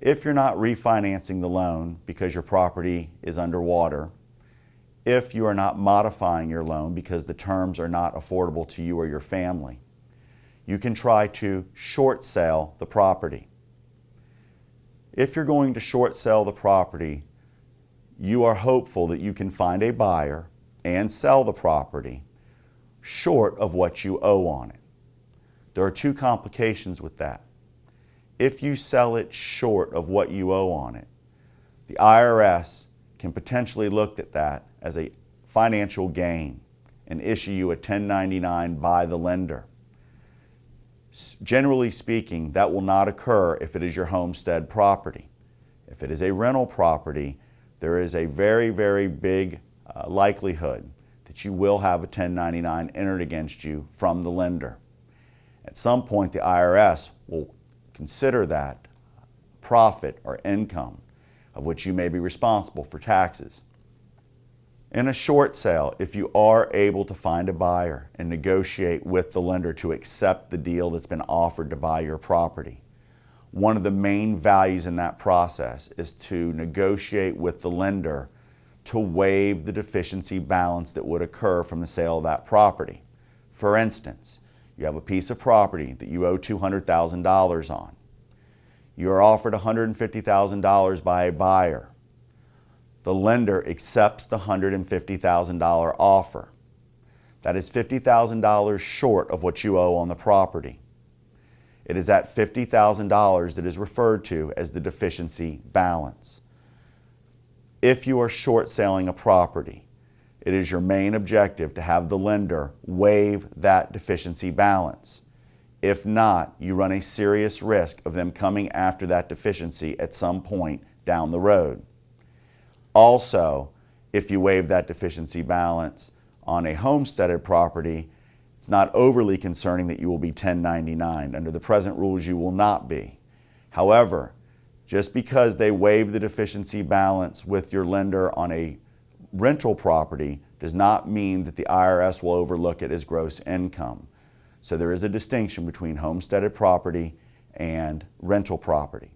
If you're not refinancing the loan because your property is underwater, if you are not modifying your loan because the terms are not affordable to you or your family, you can try to short sale the property. If you're going to short sell the property, you are hopeful that you can find a buyer and sell the property short of what you owe on it. There are two complications with that. If you sell it short of what you owe on it, the IRS can potentially look at that as a financial gain and issue you a 1099 by the lender. Generally speaking, that will not occur if it is your homestead property. If it is a rental property, there is a very, very big likelihood that you will have a 1099 entered against you from the lender. At some point, the IRS will consider that profit or income of which you may be responsible for taxes. In a short sale, if you are able to find a buyer and negotiate with the lender to accept the deal that's been offered to buy your property, one of the main values in that process is to negotiate with the lender to waive the deficiency balance that would occur from the sale of that property. For instance, you have a piece of property that you owe $200,000 on. You are offered $150,000 by a buyer. The lender accepts the $150,000 offer. That is $50,000 short of what you owe on the property. It is that $50,000 that is referred to as the deficiency balance. If you are short selling a property, it is your main objective to have the lender waive that deficiency balance. If not, you run a serious risk of them coming after that deficiency at some point down the road. Also, if you waive that deficiency balance on a homesteaded property, it's not overly concerning that you will be 1099. Under the present rules, you will not be. However, just because they waive the deficiency balance with your lender on a rental property does not mean that the IRS will overlook it as gross income. So there is a distinction between homesteaded property and rental property.